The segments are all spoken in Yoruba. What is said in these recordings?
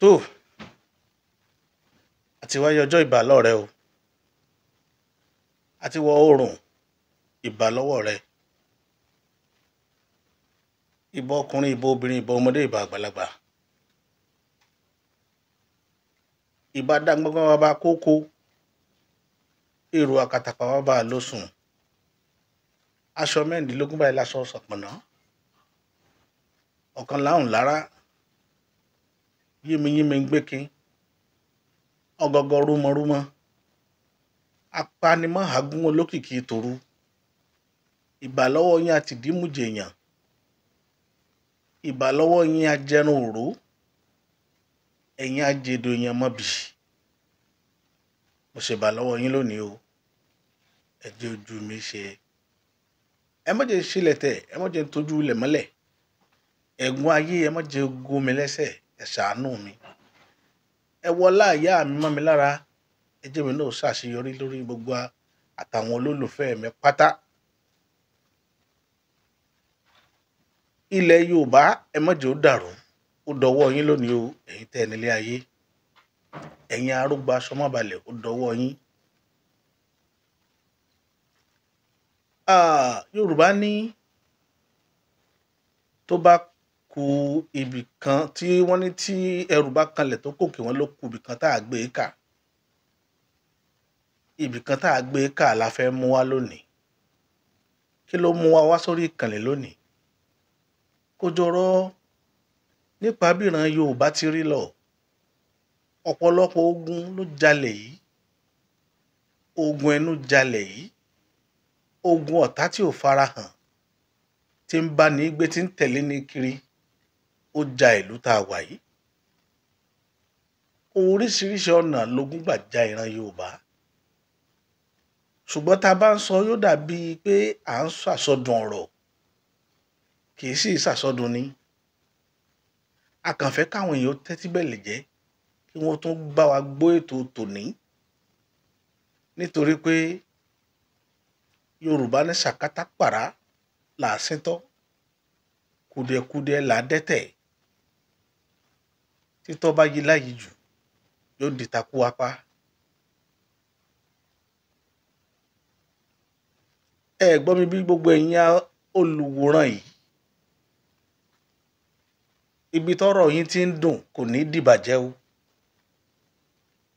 tó àti wáyé ọjọ́ ìbà lọ́rẹ́ o àti wọ oòrùn ìbà lọ́wọ́ rẹ, ìbà ọkùnrin, ìbà obìnrin, ìbà ọmọdé, ìbà àgbàlagbà, ìbà dáńgbọ́ngbọ́n bàbá kókó, èrò àkàtàpà bàbá lósùn, aṣọ mẹ́rìndínlógún báyìí láṣọ ṣọ̀pọ̀nà, ọ̀kan láhùn lára, yínmiyínmi ń gbékin, ọgọgọ rúmọrúmọ, apanimọ́ àgún olókìkí tòru, ìbà lọ́wọ́ yín àti dímújẹ èèyàn, ìbà lọ́wọ́ yín ajẹrun òró, ẹ̀yin ajèdò èèyàn mọ́bì. Mo ṣèbà lọ́wọ́ yín lónìí o, ẹ jẹ́ ojú mi ṣe, ẹ má jẹ́ sílẹ̀ tẹ̀, ẹ má jẹ́ tójú ilẹ̀ mọ́lẹ̀, ẹ̀gún ayé ẹ má jẹ́ gún mi lẹ́sẹ̀, ẹ ṣàánú mi, ẹ wọlá ìyá mi mọ́ mi lára, ẹ jẹ́ mi náà ṣàṣeyọrí lórí gbogbo àtàwọn olólùfẹ́ mi pátá. Ilẹ̀ Yorùbá ẹ má jẹ́ ó dàrú, ó dọwọ́ yín lónìí o, ẹ̀yin tẹ́ ẹ nílé ayé, ẹ̀yin arógbó aṣọmọ́balẹ̀, ó dọwọ́ yín. Yorùbá ní tó bá ku ibì kan tí wọ́n ní tí ẹrù bá kanlẹ̀ tó kòkè wọ́n ló ku ibì kan tá a gbé kà. Ibì kan tá a gbé kà la fẹ́ mú wá lónìí. Kí ló mú wa wá sórí ìkànnì lónìí? Kò jọrọ nípa bíran Yorùbá ti rí lọ. Ọ̀pọ̀lọpọ̀ ogun ló jalẹ̀ yìí, ogun ẹnu jalẹ̀ yìí, ogun ọ̀tá tí ò farahàn, tí ń bá ní gbé tí ń tẹ̀lé ní kiri, ó ja ìlú tá a wà yìí. Oríṣiríṣi ọ̀nà lógun gbà ja ìran Yorùbá. Ṣùgbọ́n tá a bá ń sọ yóò dàbí pé à ń sọ àsọdùn ọ̀rọ̀, kì í sì ṣàsọdùn ni. A kàn fẹ́ káwọn èèyàn tẹ́tí bẹ̀lẹ̀ jẹ́ kí wọ́n tún bá wa gbọ́ ètò tòní. Nítorí pé Yorùbá ní sàkátà pàrà là á síntọ́, kùdìẹ̀kudiẹ là á dẹ́tẹ̀. Títọ́ bá yí láyìí jù yóò di takú apá. Ẹ gbọ́ mi bí gbogbo ẹ̀yin olùwòran yìí, ibi tọ́rọ̀ yín ti ń dùn kò ní dìbàjẹ́ o.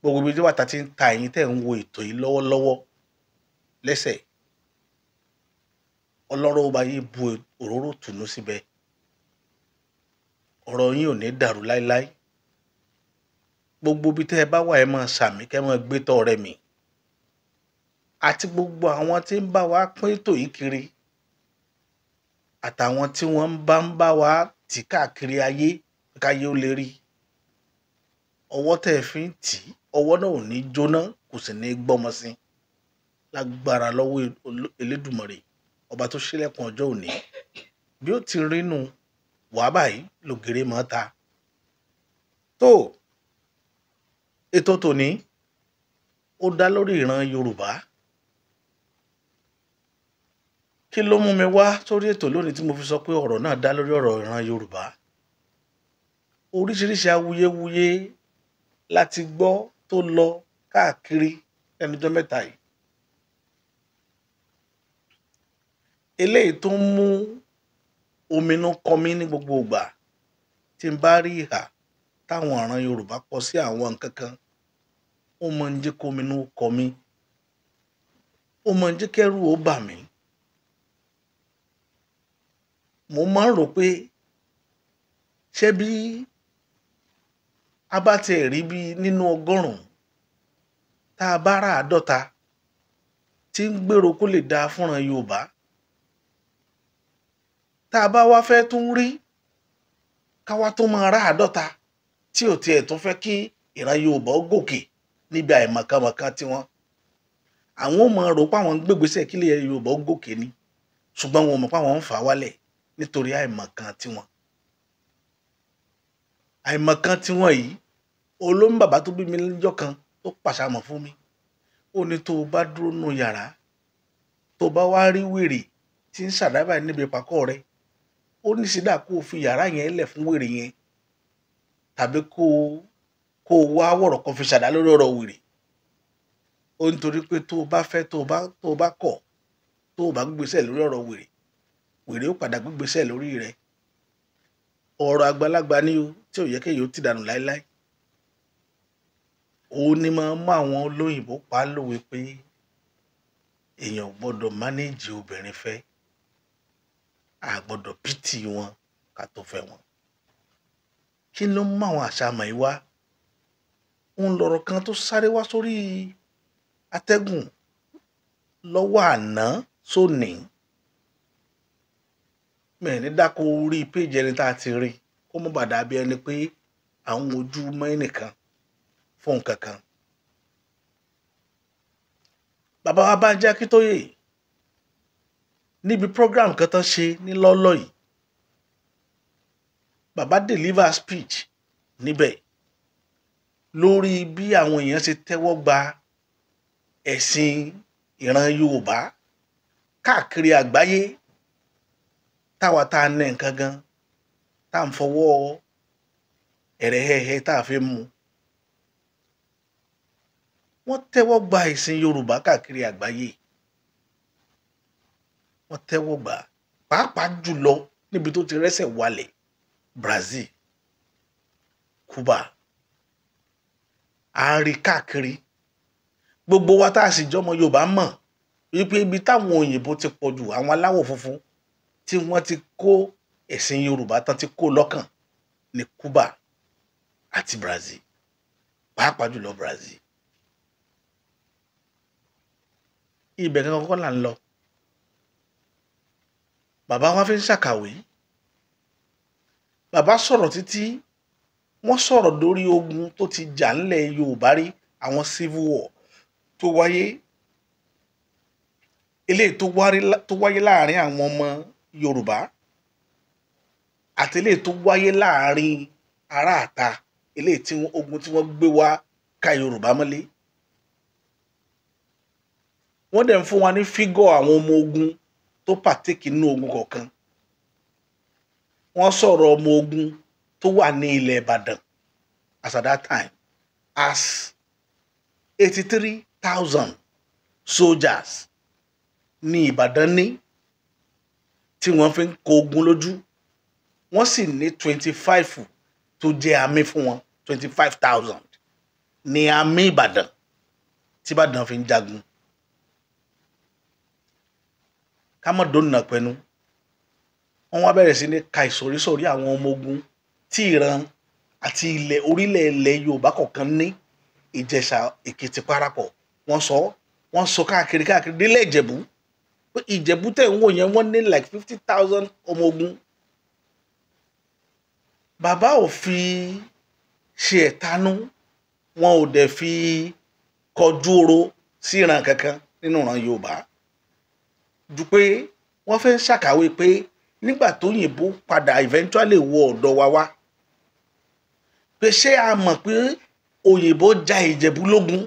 Gbogbo ibi tí bàtà ti ń ta ẹ̀yin tẹ́ ń wo ètò yìí lọ́wọ́lọ́wọ́ lẹ́sẹ̀, Ọlọ́run ó bá yín bu òróró tùnú síbẹ̀. Ọ̀rọ̀ yín ò ní dàrú láíláí. Gbogbo ibi tẹ́ ẹ bá wà ẹ máa sàmí kẹ́ máa gbé tọ́ rẹ mì. Àti gbogbo àwọn tí ń bá wa pín ètò yìí kiri, àtàwọn tí wọ́n ń bá wa tì káàkiri ayé káyé ó lè rí. Ọwọ́ tẹ́ ẹ fi ń tì, ọwọ́ náà ò ní jóná, kò sì ní gbọ́mọ sí. Lágbára lọ́wọ́ Elédùmarè, ọba tó ṣílẹ̀kùn ọjọ́ òní. Bí ó ti rí nù wá báyìí lògèrè mọ́ ta. Tó ètò tòní ó dá lórí ìran Yorùbá. Kí ló mú mi wá sórí ètò lónìí tí mo fi sọ pé ọ̀rọ̀ náà dá lórí ọ̀rọ̀ ìran Yorùbá? Oríṣiríṣi awuyewuye láti gbọ́ tó lọ káàkiri ẹnujọ́ mẹ́ta yìí. Eléyìí tó ń mú ominú kọmí ní gbogbo ìgbà tí n bá rí ìhà táwọn ìran Yorùbá kọ sí àwọn nǹkan kan, ó máa ń jẹ́ kóminú kọmí, ó máa ń jẹ́ kẹ́rù ó bà mí. Mo máa ń rò pé ṣé bí a bá tiẹ̀ rí bí nínú 100 tá a bá rà 50 tí ń gbèrò kó lè dáa fúnran Yorùbá, tá a bá wá fẹ́ tún rí káwá tó máa rà 50 tí ò tiẹ̀ tún fẹ́ kí ìran Yorùbá ó gòkè níbi àìmọ̀kànmọ̀kàn tiwọn. Àwọn ò máa rò pé àwọn ń gbégbésẹ̀ kí ilẹ̀ Yorùbá ó gòkè ni, ṣùgbọ́n wọn ò mọ̀ pé àwọn ń fà á wálẹ̀ nítorí àìmọ̀kan tiwọn. Àìmọ̀kan tiwọn yìí, olómi bàbá tó bí mi lọ́jọ́ kan tó pàṣàmọ̀ fún mi. Ó ní tó o bá dúró nù yàrá, tó o bá wá rí wèrè tí ń ṣàdábà níbi ìpàkọ́ rẹ, ó ní sídà kó o fi yàrá yẹn lẹ̀ fún wèrè yẹn, tàbí kó o kó o wá wọ̀rọ̀ kan fi ṣàdá lórí ọ̀rọ̀ wèrè ó nítorí pé tó o bá fẹ́ tó o bá kọ̀ tó o bá gbégbésẹ̀ lórí ọ̀rọ̀ wèrè wèrè ó padà gbégbésẹ̀ lórí rẹ̀ ọ̀rọ̀ àgbàlagbà ni o tí ò yẹ kéèyàn ó ti dànù láéláé òun ni máa ń mú àwọn olóyìnbó pa á lówe pé èèyàn gbọ́dọ̀ mánéèjì obìnrin fẹ́ a gbọ́dọ̀ pìtì wọn ká tó fẹ́ wọn kí ló ń mú àwọn àṣàmọ̀ yìí wá òun lọ̀rọ̀ kan tó sáré wá sórí atẹ́gùn lọ́wọ́ àná sóní mẹ́rin dákọ̀ orí péjì ẹni tá a ti rí kó mọ́ bàdà bí ẹni pé àwọn ojú mọ́ ẹnìkan fún nǹkan kan bàbá wa Bánjí Akíntóyè níbi program kan tán ṣe ní lọ́lọ́ yìí bàbá deliver speech níbẹ̀ lórí bí àwọn èèyàn ṣe tẹ́wọ́ gba ẹ̀sìn ìran Yorùbá káàkiri àgbáyé táwa tá a nẹ nǹkan gan tá à ń fọwọ́ ẹ̀rẹ̀hẹ̀hẹ̀ tá a fi mú wọ́n tẹ́wọ́ gba ẹ̀sìn Yorùbá káàkiri àgbáyé wọ́n tẹ́wọ́ gbà pàápàá jùlọ níbi tó ti rẹ́sẹ̀ walẹ̀ Brazil Cuba à ń rí káàkiri gbogbo wa tá a sì jọmọ Yorùbá mọ̀ wípé ibi táwọn òyìnbó ti pọ̀ jù àwọn aláwọ̀ funfun tí wọ́n ti kó ẹ̀sìn Yorùbá tán ti kó lọ́kàn ní Cuba àti Brazil pàápàá jùlọ Brazil ibẹ̀ kankan kọ́ là ń lọ bàbá wa fi ń ṣàkàwé bàbá sọ̀rọ̀ títí wọ́n sọ̀rọ̀ lórí ogun tó ti jà ńlẹ̀ Yorùbá rí àwọn civil war tó wáyé eléyìí tó wáyé láàrin àwọn ọmọ Yorùbá àti eléyìí tó wáyé láàrin aráàta eléyìí tí ogun tí wọ́n gbé wá ká Yorùbá mọ́lé wọ́n dẹ̀ ń fún wa ní fígọ̀ àwọn ọmọ ogun tó pàtẹ́kì nínú ogun kọ̀ọ̀kan wọ́n sọ̀rọ̀ ọmọ ogun tó wà ní ilẹ̀ Ìbàdàn as at that time as 83,000 soldiers ní Ìbàdàn ní tí wọ́n fi ń kó ogun lójú wọ́n sì ní 25 tó jẹ́ àmì fún wọn 25,000 ní àmì Ìbàdàn tí Ìbàdàn fi ń jagun ká mọ̀ dóná pẹ̀lú wọ́n wá bẹ̀rẹ̀ sí ní ka ìsòrísòrí àwọn ọmọ ogun tí ìran àti orílẹ̀ ilẹ̀ Yorùbá kọ̀ọ̀kan ní Ìjẹ̀ṣà Èkìtì parapọ̀ wọ́n sọ káàkiri délẹ̀ Ìjẹ̀bú pé Ìjẹ̀bú tẹ̀ ń wò yẹn wọ́n ní like 50,000 ọmọ ogun bàbá ò fi ṣe ẹ̀tanú wọn ò dẹ̀ fi kọjú oró sí ìran kankan nínú ìran Yorùbá ju pé wọ́n fẹ́ ṣàkàwé pé nígbà tó yìnbó padà eventually wọ ọ̀dọ̀ wa wá pé ṣé a mọ̀ pé òyìnbó ja Ìjẹ̀bú lógun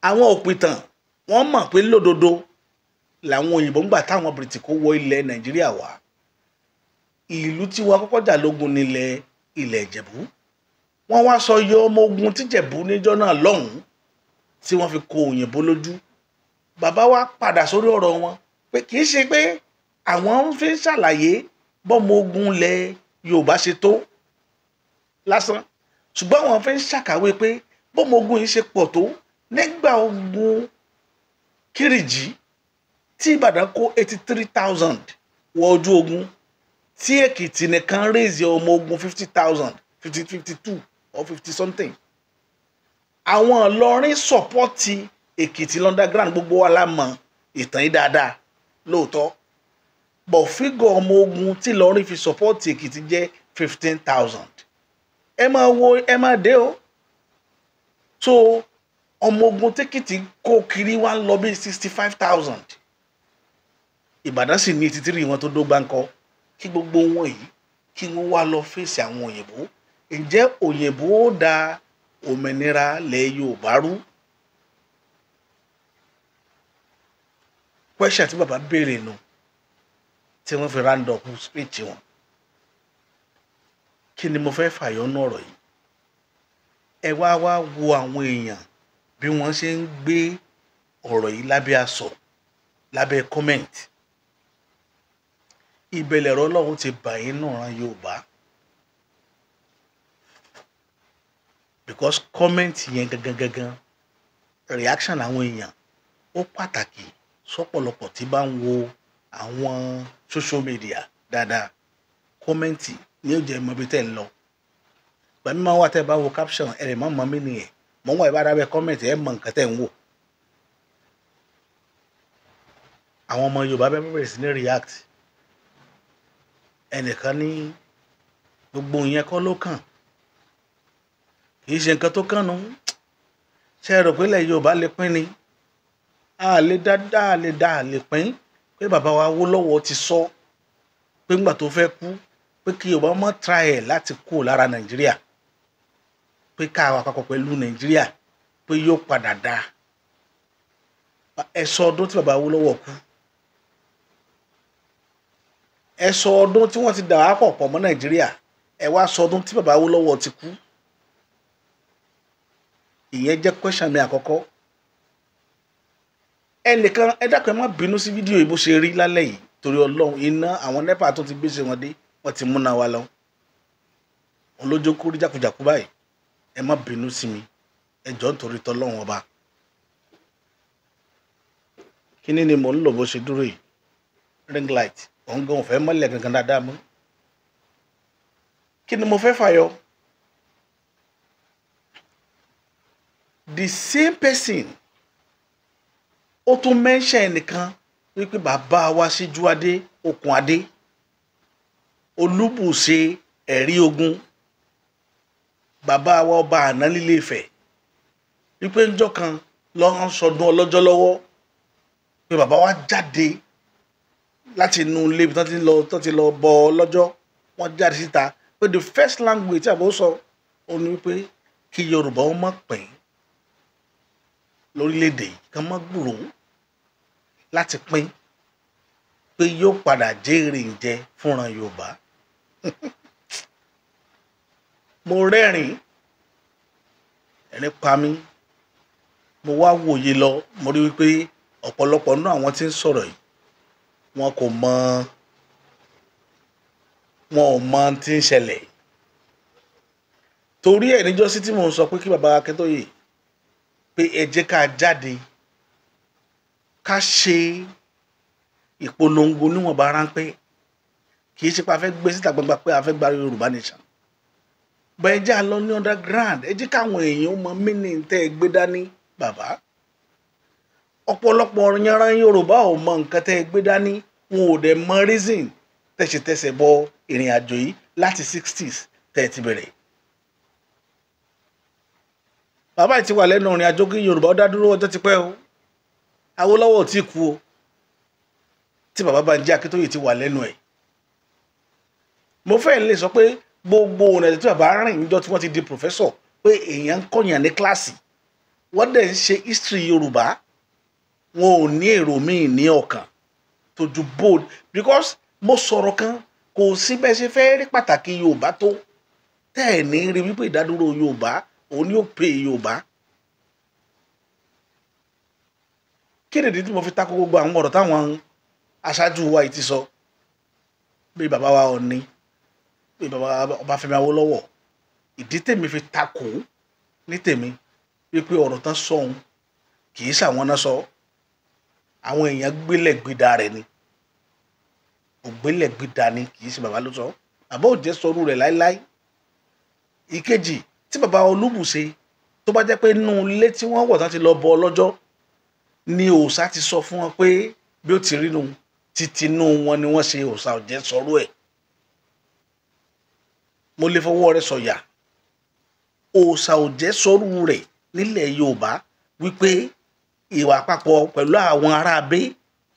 àwọn òpìtàn wọ́n mọ̀ pé lódodo làwọn òyìnbó ń gbà táwọn British kó wọ ilẹ̀ Nàìjíríà wá ìlú tí wọ́n kọ́kọ́ jà lógun nílẹ̀ ilẹ̀ Ìjẹ̀bú wọ́n wá sọ yọ ọmọ ogun tíjẹ̀bú níjọ́ náà lọ́hùn-ún tí wọ́n fi kó òyìnbó lójú bàbá wa padà sórí ọ̀rọ̀ wọn pé kì í ṣe pé àwọn ń fi ṣàlàyé bọ́mọ ogun ilẹ̀ Yorùbá ṣe tó lásán ṣùgbọ́n àwọn fi ń ṣàkàwé pé bọ́mọ ogun yìí ṣe pọ̀ tó nígbà ogun Kírìjí tí Ìbàdàn kó 83,000 wọ ojú ogun tí Èkìtì nìkan raise ọmọ ogun 50,000 52 or 50 something àwọn Ìlọrin sọpọ́tì Èkìtì underground gbogbo wa la mọ̀ ìtàn yìí dáadáa lóòótọ́ bọ̀ fígọ̀ ọmọ ogun tí Ìlọrin fi sọpọ́tì Èkìtì jẹ́ 15,000 ẹ máa dé o so ọmọ ogun tẹ́kìtì kó kiri wá ń lọ bí 65,000 Ìbàdàn sì ní 83 wọn tó dógbá ńkọ́ kí gbogbo wọn yìí kí wọ́n wá lọ fèsì àwọn òyìnbó ǹjẹ́ òyìnbó ó da òmìnira lẹ̀ Yorùbá rú question tí bàbá béèrè nù tí wọ́n fi round up speech wọn kí ni mo fẹ́ fàyọ́nú ọ̀rọ̀ yìí? Ẹ wá wo àwọn èèyàn bí wọ́n ṣe ń gbé ọ̀rọ̀ yìí lábẹ́ aṣọ, lábẹ́ comment. Ìbẹ̀lẹ̀ ọ̀rọ̀ Ọlọ́run ti bà yín nù ran Yorùbá. Because comment yẹn gangan reaction àwọn èèyàn ó pàtàkì sọ́pọ̀lọpọ̀ tí bá ń wo àwọn social media dáadáa. Comment ni ó jẹ́ mọ̀ bí tẹ́ ń lọ. Gbàmí máa wà tẹ́ bá wo caption ẹ lè má mọ̀ mí nìyẹn. Mọ̀ wọ́n ìbára bẹ comment ẹ mọ̀ nǹkan tẹ́ ń wò. Àwọn ọmọ Yorùbá bẹ̀rẹ̀ sí ní react. Ẹnìkan ní gbogbo ìyẹn kọ́ ló kàn. Kì í ṣe nǹkan tó kàn nù. Ṣé ẹ rò pé ilẹ̀ Yorùbá lè pín ni? A lè pín pé bàbá wa Awólọ́wọ̀ ti sọ pé ńgbà tó fẹ́ kú pé kí Yorùbá má try ẹ̀ láti kó lára Nàìjíríà, pé ká wà papọ̀ pẹ̀lú Nàìjíríà pé yóò padà dáa. Ẹ sọ ọdún tí bàbá Awólọ́wọ̀ kú. Ẹ sọ ọdún tí wọ́n ti dà wá pọ̀ mọ́ Nàìjíríà. Ẹ wá sọ ọdún tí bàbá Awólọ́wọ̀ ti kú. Ìyẹn jẹ́ question mi àkọ́kọ́. Ẹnìkan ẹ dákun ẹ má bínú sí fídíò yìí bó ṣe rí lálẹ́ yìí torí Ọlọ́run iná àwọn NEPA tó ti gbéṣẹ́ wọn dé wọ́n ti múná wa lọ. Òun ló jókòó rí jákujàku báyìí. Ẹ má bínú sí mi. Ẹ jọ̀ọ́ nítorí t'Ọlọ́run ọba. Kíni ni mò ń lò bó ṣe dúró yìí? Ring light. Òun gan ò fẹ́ mọ́lẹ̀ gangan dáadáa mọ́. Kí ni mo fẹ́ fàyọ? The same person ó tún mention ẹnìkan wípé bàbá wa Síjúadé Òkúnadé Olúbùṣe ẹ̀rí ogun bàbá wa ọba àná lílé Ifẹ̀ wípé ńjọ́ kan lọ́rán sọdún ọlọ́jọ́ lọ́wọ́ pé bàbá wa jáde láti inú ilé ibi tó ti lọ bọ ọlọ́jọ́ wọ́n jáde síta pé the first language tí àbọ̀ sọ ó ní wípé kí Yorùbá ó mọ̀ pín lórílẹ̀‐èdè yìí kan mọ́ gbúrò láti pín pé yóò padà jèrè ǹjẹ fúnra Yorùbá. Mo rẹ́rìn ẹ̀rín pa mí mo wá wòye lọ mo rí wípé ọ̀pọ̀lọpọ̀ nínú àwọn tí ń sọ̀rọ̀ yìí wọn ò mọ tí ń ṣẹlẹ̀ torí ẹ̀ níjọ́sí tí mò ń sọ pé kí bàbá Akíntóyè pé ẹ jẹ́ ká jáde ká ṣe ìpolongo níwọ̀nba ráńpẹ́ kì í ṣe pé a fẹ́ gbé síta gbangba pé a fẹ́ gba Yorùbá nation bẹ́ẹ̀ jẹ́ àlọ́ ní underground ẹ jẹ́ káwọn èèyàn mọ meaning tẹ́ ẹ gbé dání bàbá. Ọ̀pọ̀lọpọ̀ yanran Yorùbá ò mọ nǹkan tẹ́ ẹ gbé dání wọn ò dẹ̀ mọ reason tẹ̀sẹ̀ bọ ìrìn àjò yìí láti 60s tẹ́ ẹ ti bẹ̀rẹ̀. Bàbá yìí ti wà lẹ́nu ìrìn àjò kí Yorùbá ó dá dúró ọjọ́ ti pẹ́ o. Awólọ́wọ̀ ò tí kú o tí bàbá Bánjí Akíntóyè ti wà lẹ́nu ẹ̀. Mo fẹ́ lè sọ pé gbogbo ọ̀nà tí bàbá rìn níjọ́ tí wọ́n ti di professor pé èèyàn ń kọ́yàn ní kíláàsì wọ́n dẹ̀ ń ṣe history Yorùbá wọn ò ní èrò míì ní ọkàn tó ju bold because mo sọ̀rọ̀ kan kò sí bẹ́ẹ̀ ṣe fẹ́ rí pàtàkì Yorùbá tó tẹ́ ẹ̀ ní rí wípé ìdádúró Yorùbá òun yóò pè Yorùbá. Kí nìdí tí mo fi tako gbogbo àwọn ọ̀rọ̀ táwọn aṣáájú wa yìí ti sọ bí bàbá wa Ọọ̀ni bí bàbá Ọbáfẹ́mi Awólọ́wọ̀ ìdí tèmi fi tako ní tèmi wípé ọ̀rọ̀ tán sọ òun kì í ṣàwọn náà sọ àwọn èèyàn gbélẹ̀gbéda rẹ̀ ni ògbélẹ̀gbéda ni kì í ṣe bàbá ló sọ bàbá ò jẹ́ sọrú rẹ̀ láíláí. Ìkejì tí bàbá Olúbùṣe tó bá jẹ́ pé inú ilé tí wọ́n wọ̀ tán ti lọ bọ ọlọ́jọ́ ni òòṣà ti sọ fún wọn pé bí ó ti rí nu títí inú wọn ni wọ́n ṣe òòṣà ò jẹ́ sọrú ẹ̀. Mo lè fọwọ́ rẹ̀ sọ̀yà òòṣà ò jẹ́ sọrú rẹ̀ nílẹ̀ Yorùbá wípé ìwà àpapọ̀ pẹ̀lú àwọn ará abé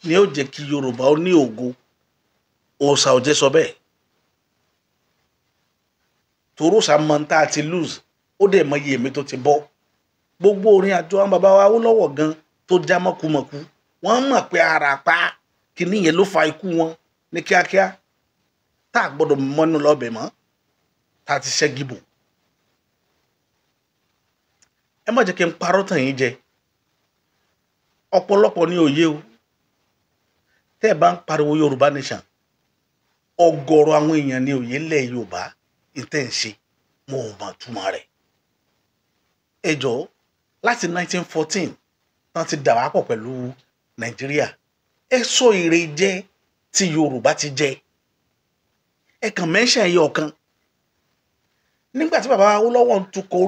ni ó jẹ́ kí Yorùbá ó ní ògo òòṣà ò jẹ́ sọ bẹ́ẹ̀. Torúṣà mọ tá a ti lose ó dẹ̀ mọ iye mi tó ti bọ́ gbogbo orin àjọ àwọn bàbá wa Awólọ́wọ̀ gan tó já mọ́kùmọ̀kù wọ́n mọ̀ pé ara pa kìíní yẹn ló fa ikú wọn ní kíákíá tá a gbọ́dọ̀ mọ́nú lọ́bẹ̀ mọ́ tá a ti ṣẹ́gi bò. Ẹ má jẹ́ kí n parọ́ tàn yín jẹ, ọ̀pọ̀lọpọ̀ ní òye o. Tẹ́ ẹ bá ń pariwo Yorùbá nation, ọ̀gọ̀rọ̀ àwọn èèyàn ní òye ńlẹ̀ Yorùbá ìtẹ́ ń ṣe mo ò mọ̀ túmọ̀ rẹ̀. Ẹ jọ̀ọ́, láti 1914 tán ti dà wá pọ̀ pẹ̀lú Nàìjíríà, ẹ sọ èrè jẹ tí Yorùbá ti jẹ. Ẹ kàn mẹ́ṣẹ̀ ẹyọ kan. Nígbà tí bàbá Awólọ́wọ̀ ń tukọ̀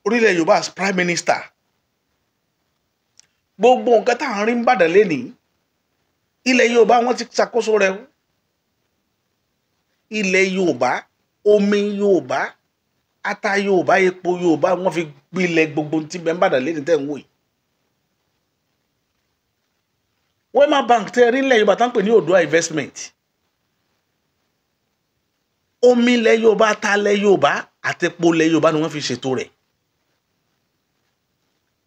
orílẹ̀ Yorùbá as prime minister, gbogbo nǹkan tá à ń rí ń bàdàn lénìí, ilẹ̀ Yorùbá wọ́n ti ṣàkóso rẹ̀ o. Ilẹ̀ Yorùbá, omi Yorùbá, ata Yorùbá, epo Yorùbá, wọ́n fi gbilẹ̀ gbogbo tí bẹ́ẹ̀ ń bàdàn lénìí tẹ́ ń wò yìí. Wema Bank tẹ́ rí ilẹ̀ Yorùbá tán pè ní Oòduà investment. Omi ilẹ̀ Yorùbá, ata ilẹ̀ Yorùbá àti epo ilẹ̀ Yorùbá ni wọ́n fi ṣètò rẹ̀.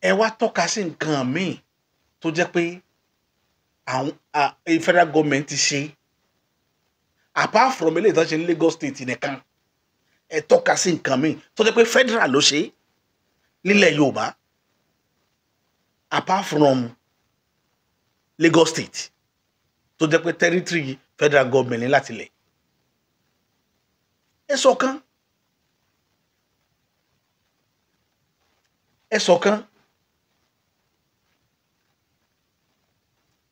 Ẹ wá tọ́ka sí nǹkan míì tó jẹ́ pé àwọn federal government ti ṣe, apart from eléyìí tó ṣe ní Lagos state nìkan, ẹ tọ́ka sí nǹkan míì tó jẹ́ pé federal ló ṣe nílẹ̀ Yorùbá, apart from Lagos state tó jẹ́ pé territory federal government ní láti lẹ̀. Ẹ sọ̀kan, ẹ sọ̀kan.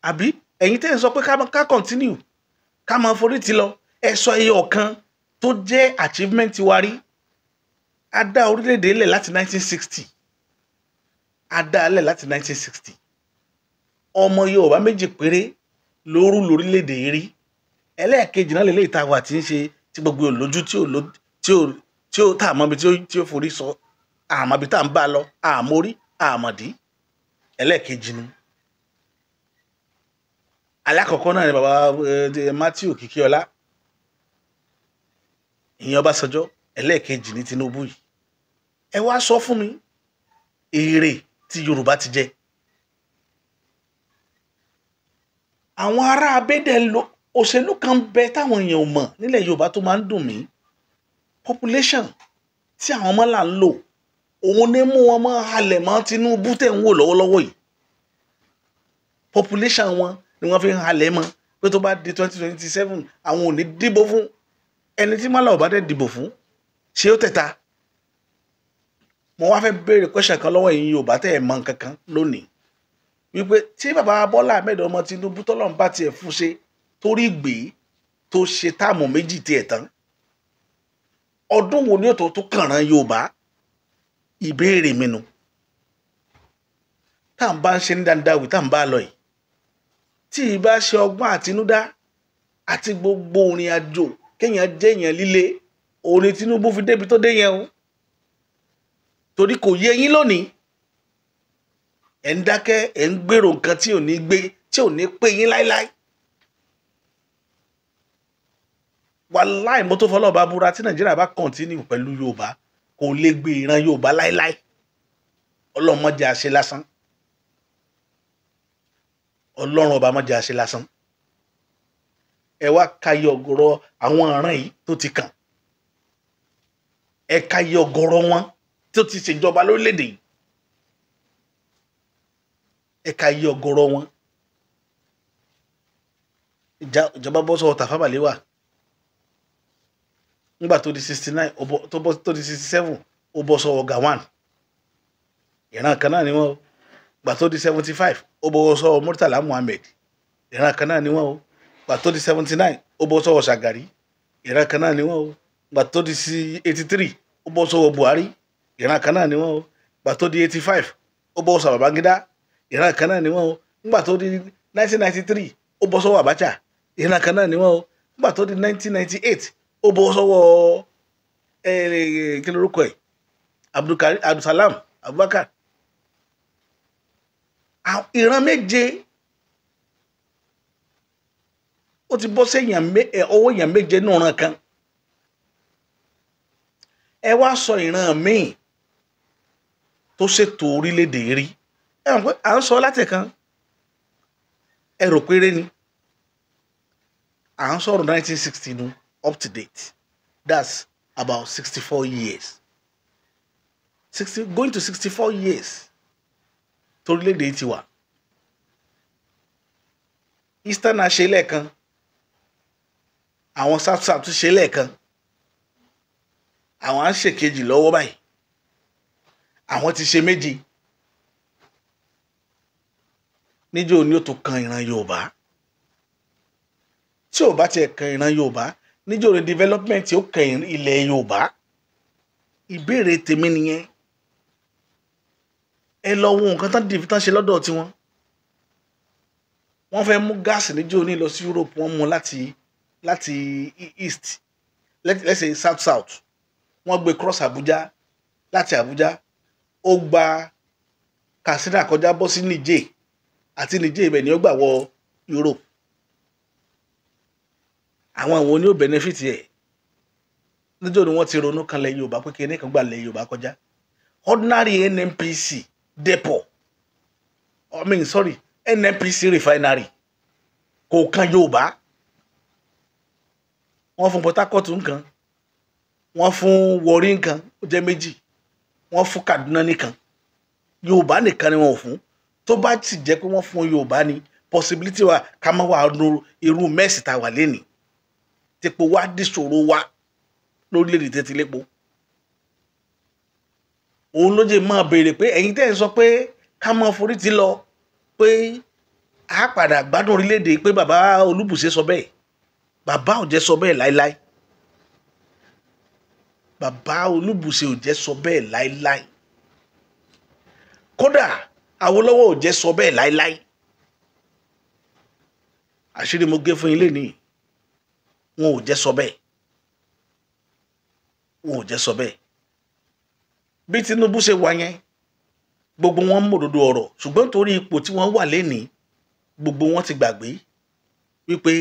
Àbí ẹ̀yin tẹ́ ń sọ pé ká continue ká máa forí ti lọ, ẹ sọ ẹyọ ọ̀kan tó jẹ́ achievement wa rí. A dá orílẹ̀-èdè lẹ̀ láti 1960, a dá lẹ̀ láti 1960. Ọmọ Yorùbá méjì péré ló rú lórílẹ̀-èdè yìí rí. Ẹlẹ́ẹ̀kejì náà lélẹ́yìí tá a wà tí ń ṣe tí gbogbo olójú tí ó tá àmọ́ bí tí ó forí sọ, àmọ́ bí tá à ń bá lọ, àmórí àmọ̀dí. Ẹlẹ́ẹ̀kejì nu. Alákọ̀ọ́kọ́ náà ni bàbá Matthew Kìkíọlá, ìyẹn Ọbásanjọ́. Ẹlẹ́ẹ̀kejì ní Tinubu yìí. Ẹ wá sọ fún mi èrè tí Yorùbá ti jẹ. Àwọn ará abẹ́dẹ̀ òṣèlú kan bẹ táwọn èèyàn ò mọ̀ nílẹ̀ Yorùbá tó máa ń dùn mí. Population tí àwọn ọmọ là ń lò, òun ní mú wọn mọ́ halẹ̀ mọ́ Tinubu tẹ̀ ń wò lọ́wọ́lọ́wọ́ yìí. Population wọn ni wọ́n fi ń halẹ̀ mọ́ pé tó bá di 2027 àwọn ò ní dìbò fún ẹni tí mọ́lá ò bá dẹ̀ dìbò fún, ṣé ó tẹ̀ta. Mo wá fẹ́ béèrè question kan lọ́wọ́ ẹ̀yin Yorùbá tẹ́ ẹ̀ mọ̀ nǹkan kan lónìí, wípé tí bàbá Bọ́lá Ahmed ọmọ Tinubu tọ́lọ́run bá tiẹ̀ fún ṣe torí gbé tó ṣe táàmù méjì tiẹ̀ tán, ọdún wo ni ó tó kànràn Yorùbá? Ìbéèrè mi nu. Tá à ń bá ń ṣe ní dáadáa wí tá à ń bá lọ yìí, tí ìbá ṣe ọgbọ́n àtinúdá àti gbogbo orin àjò kéèyàn jẹ́ èèyàn líle, orin Tinubu fi débi tó dé yẹn o. Torí kò yé yín lónìí, ẹ̀ ń dákẹ́, ẹ̀ ń gbèrò nǹkan tí ò ní gbé, tí ò ní pé yín láíláí. Wàláì mo tó fọlọ́ bá búra, tí Nàìjíríà bá continue pẹ̀lú Yorùbá kò lè gbé ìran Yorùbá láíláí. Ọlọ́run má jẹ́ a ṣe lásán. Ọlọ́run ọba má jẹ́ a ṣe lásán. Ẹ wá kayé ọ̀gọ̀rọ̀ àwọn ọ̀ràn yìí tó ti kàn. Ẹ kayé ọ̀gọ̀rọ̀ wọn tó ti ṣèjọba lórílẹ̀‐èdè yìí. Ẹ kayé ọ̀gọ̀rọ̀ wọn. Ìjọba bọ́ sọ́wọ́ Tafawa Balewa. Nígbà tó di 69 tó di 67 ó bọ́ sọ́wọ́ Gawon. Ìran kan náà ni wọ́n o. Gbà tó di 75 ó bọ́ sọ́wọ́ Murtala Muhammed. Ìran kan náà ni wọ́n o. Gbà tó di 79 ó bọ́ sọ́wọ́ Shagari. Ìran kan náà ni wọ́n o. Gbà tó di 83 ó bọ́ sọ́wọ́ Buhari. Ìran kan náà ni wọ́n o. Gbà tó di 85 ó bọ́ sọ́wọ́ Babangida. Ìran kan náà ni wọ́n o. Nígbà tó di 1993 ó bọ́ sọ́wọ́ Abacha. Ìran kan náà ni wọ́n o. Nígbà tó di 1998 ó bọ́ sọ́wọ́ kí lorúkọ ẹ̀, Abdulsalam Abubakar. Ìran méje ó ti bọ́ sí ọwọ́ èèyàn méje ní ọ̀ràn kan. Ẹ wá sọ ìran míì tó ṣètò orílẹ̀-èdè rí. Ẹ mọ̀ pé à ń sọ látẹ̀kan, ẹ rò péré ni. À ń sọ̀rọ̀ 1960 nu up to date. That's about 64 years. going to 64 years. Torílẹ̀-èdè ti wà. Eastern ṣe lẹ́ẹ̀kan. Àwọn South tún ṣe lẹ́ẹ̀kan. Àwọn á ṣèkejì lọ́wọ́ báyìí. Àwọn ti ṣe méjì. Níjọ́ ni ó tó kan ìran Yorùbá. Tí ò bá tiẹ̀ kan ìran Yorùbá, níjọ́ ni development ó kan ilẹ̀ Yorùbá. Ìbéèrè tèmi nìyẹn. Ẹ lọ wo nǹkan tán ṣe lọ́dọ̀ tiwọn. Wọ́n fẹ́ mú gáàsì níjọ́ ní lọ sí Europe, wọ́n mú láti east, let's say south. Wọ́n gbé cross Abuja, láti Abuja ó gba Katsina kọjá bọ́ sí Niger, àti Niger ibẹ̀ ni ó gbà wọ Europe. Àwọn wo ni ó benefit ẹ̀? Níjọ́ ni wọ́n ti ronú kan lẹ̀ Yorùbá pé kíní kan gbà lẹ̀ Yorùbá kọjá. Ordinary NNPC depot, NNPC refinery kò kan Yorùbá. Wọ́n fún Port Harcourt nǹkan, wọ́n fún Warri nǹkan, ó jẹ́ méjì, wọ́n fún Kaduna nìkan. Yorùbá nìkan ni wọ́n fún. Tó bá sì jẹ́ pé wọ́n fún Yorùbá ni possibility wa ká má wà irú mẹ́sì tá wà lénìí. Tepo wá dìṣòro wá lórílẹ̀-èdè tẹ́tí lépo. Òun ló jẹ́ máa béèrè pé ẹ̀yin tẹ́ ń sọ pé ká mọ́ forí ti lọ pé a padà gbádùn orílẹ̀-èdè pé bàbá Olúbùṣe sọ bẹ́ẹ̀. Bàbá ò jẹ́ sọ bẹ́ẹ̀ láíláí. Bàbá Olúbùṣe ò jẹ́ sọ bẹ́ẹ̀ láíláí. Kódà Awólọ́wọ̀ ò jẹ́ sọ bẹ́ẹ̀ láíláí. Àṣírí mo gé fún yín lénìí. Wọn ò jẹ́ sọ bẹ́ẹ̀. Wọn ò jẹ́ sọ bẹ́ẹ̀. Bí Tinubu ṣe wà yẹn, gbogbo wọn mọ̀ òdodo ọ̀rọ̀, ṣùgbọ́n torí ipò tí wọ́n wà lénìí, gbogbo wọn ti gbàgbé wípé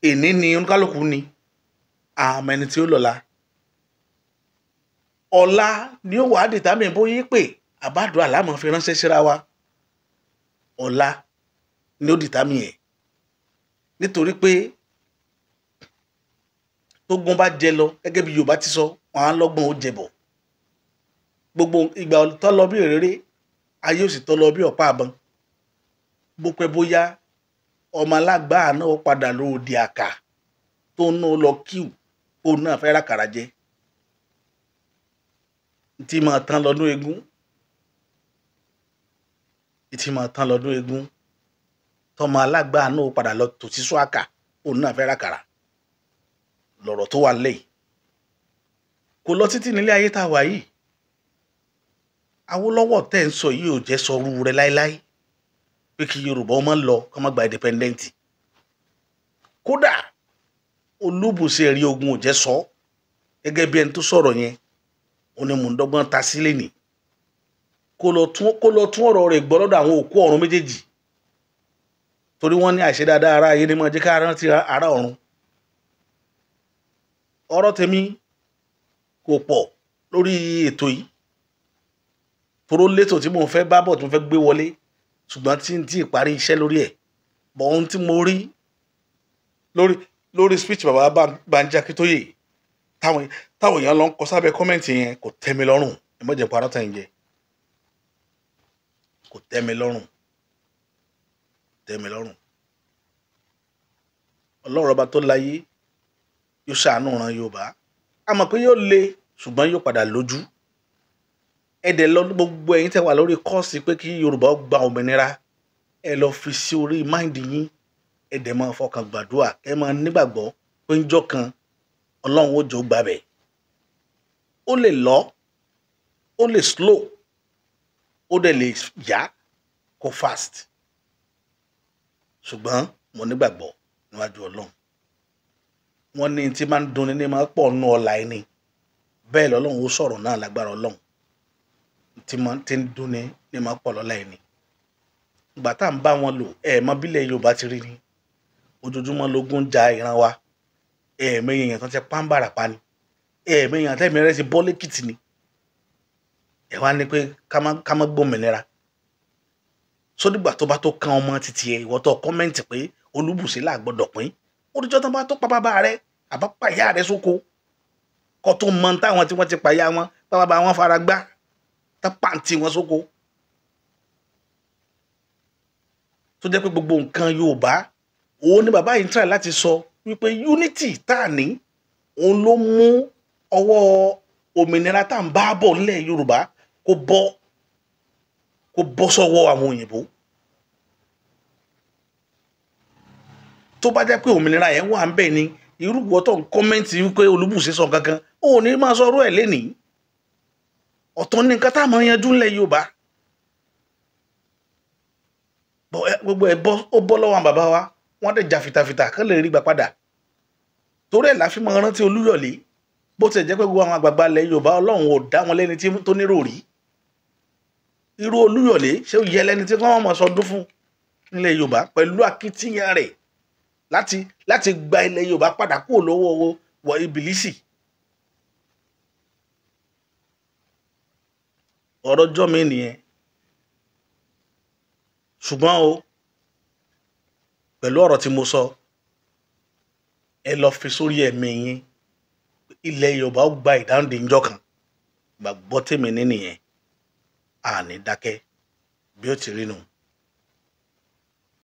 èní ni oníkálùkù ni àmọ́ ẹni tí ó lọ́la. Ọ̀la ni ó wà á dìtámì bóyá pé àbádùn àlámọ̀ fi ránṣẹ́ síra wa. Ọ̀la ni ó dìtámì ẹ̀. Nítorí pé tógun bá jẹ lọ, gẹ́gẹ́ bí Yorùbá ti sọ, wọn á lọ́gbọ́n ó jẹbọ̀. Gbogbo ìgbà tó lọ bí òréré, ayé ò sì tó lọ bí ọ̀pá àbọn. Bó pẹ́ bóyá ọmọ alágbàá náà ó padà lóde àkà tó ń lọ kíù, òun náà fẹ́ rákàrà jẹ. Ìtì máa tán lọ́dún eégún. Ìtì máa tán lọ́dún eégún. Tọmọ alágbàá náà ó padà lọ tò sí sọ́àkà, òun náà fẹ́ rákàrà. Lọ̀rọ̀ tó wà lẹ́yìn. Kò lọ títí nílé ayé tá a wà yìí. Awólọ́wọ̀ tẹ́ ń sọ yìí ò jẹ́ sọrú rẹ̀ láíláí pé kí Yorùbá ọmọ lọ kó má gba independent. Kódà Olúbùṣe rí ogun ò jẹ́ sọ gẹ́gẹ́ bí ẹni tó sọ̀rọ̀ yẹn. Ó ní mò ń dọ́gbọ́n ta sílé nì. Kó lọ tún ọ̀rọ̀ rẹ̀ gbọ́ lọ́dọ̀ àwọn òkú ọ̀run méjèèjì. Torí wọ́n ní àṣẹ dáadáa ara ayé ni mo jẹ́ ká rántí ara ọ̀run. Ọ̀rọ̀ tèmi kò pọ̀ lórí ètò yìí. Toró létò tí mò ń fẹ́ bá bọ̀ tí mo fẹ́ gbé wọlé, ṣùgbọ́n tí n tí ìparí iṣẹ́ lórí ẹ̀. Bọ̀ ohun tí mo rí lórí speech bàbá Banji Akíntóyè táwọn èèyàn lọ ń kọ sábẹ́ kọ́mẹ́ǹtì yẹn kò tẹ́ mi lọ́rùn. Ẹ má jẹ́ parọ́ tàn yín jẹ. Kò tẹ́ mi lọ́rùn. Tẹ́ mi lọ́rùn. Ọlọ́run ọba tó láyé yóò ṣàánú ran Yorùbá. A mọ̀ pé yóò le ṣùgbọ́n yóò padà lójú. Ẹ̀dẹ̀ lọ gbogbo ẹ̀yin tẹ́ wà lórí kọ́ọ̀sì pé kí Yorùbá gba òmìnira. Ẹ lọ fi sí orí máìndì yín. Ẹ̀dẹ̀ máa fọkàn gbàdúrà. Ẹ máa nígbàgbọ́ pé ńjọ́ kan Ọlọ́run ó jọ gbàbẹ̀. Ó lè lọ, ó lè slow, ó dẹ̀ lè yá kó fast. Ṣùgbọ́n mo nígbàgbọ́ níwájú Ọlọ́run. Wọ́n ní tí máa ń dunni ní máa pọ̀ nú ọlá ẹni. Bẹ́ẹ̀ lọ́lọ́run ó sọ̀rọ̀ náà lágbára Ọlọ́run. Tí ń dunni ní máa pọ̀ lọ́lá ẹni. Ìgbà tá à ń bá wọn lò, mọ bílẹ̀ Yorùbá ti rí ni. Ojoojúmọ́ lógún ja ìran wa. Ẹ̀ẹ̀mẹyẹ èèyàn tán ti pàǹbàrà pa ni. Ẹ̀ẹ̀mẹyẹ èèyàn tẹ́mi rẹ̀ ti bọ́ lẹ́kìtì ni. Ẹ wá ní pé ká má gbòmìnira. Sódìgbà tó bá tó kan ọmọ títí ẹ ìwọ tó kọ́mẹ́ǹtì pé Olúbùṣe là gbọ́dọ̀ pín. Ó dijọ́ tán bá tó pa bàbá rẹ̀ àbá pàyà rẹ̀ sóko kó tó mọ táwọn tí wọ́n ti pàyà wọn táwọn bá wọn fara gbá tá pàǹtí wọn sóko. tó jẹ́ pé gbogbo nǹkan Yorùbá òun ni bàbá yìí ń try láti sọ wípé unity tá a ní òun ló mú ọwọ́ òmìnira tá à ń bá bọ̀ nílẹ̀ Yorùbá kó bọ́ sọ́wọ́ àwọn òyìnbó. tó bá jẹ́ pé òmìnira yẹn wà ń bẹ̀ ni irúgbọ́ tó ń kọ́mẹ́ǹtì wípé Olúbùṣe sọ gangan òun ní máa sọ ọ̀rọ̀ ẹ̀ lénìí. ọ̀tọ̀ ní nǹkan tá a máa yanjú nílẹ̀ Yorùbá. gbogbo ẹ̀ ó bọ́ lọ́wọ́ àwọn bàbá wa wọ́n dẹ̀ jà fìtàfìtà kán lè rí gbà padà. torí ẹ̀ la fi máa rántí Olúyọ̀lé bó ti jẹ́ pé gbogbo àwọn àgbààgbà ilẹ̀ Yorùbá Ọlọ́run ò dá wọn lẹ́ni tó nírò rí. irú Olúyọ̀lé ṣé ó yẹ lẹ́ni tí wọ́n máa sọdún fún nílẹ̀ Yorùbá pẹ̀lú akitiyan rẹ̀ láti gba ilẹ̀ Yorùbá padà kúrò lọ́wọ́ wọ Ìbílísì. ọ̀rọ̀ jọ́ mi nìyẹn. ṣùgbọ́n o pẹ̀lú ọ̀rọ̀ tí mo sọ ẹ lọ fi sórí ẹ̀mí yín ilẹ̀ Yorùbá ó gba ìdáǹdè ńjọ́ kan gbàgbọ́ tèmi ní nìyẹn àní dákẹ́ bí ó ti rí nù.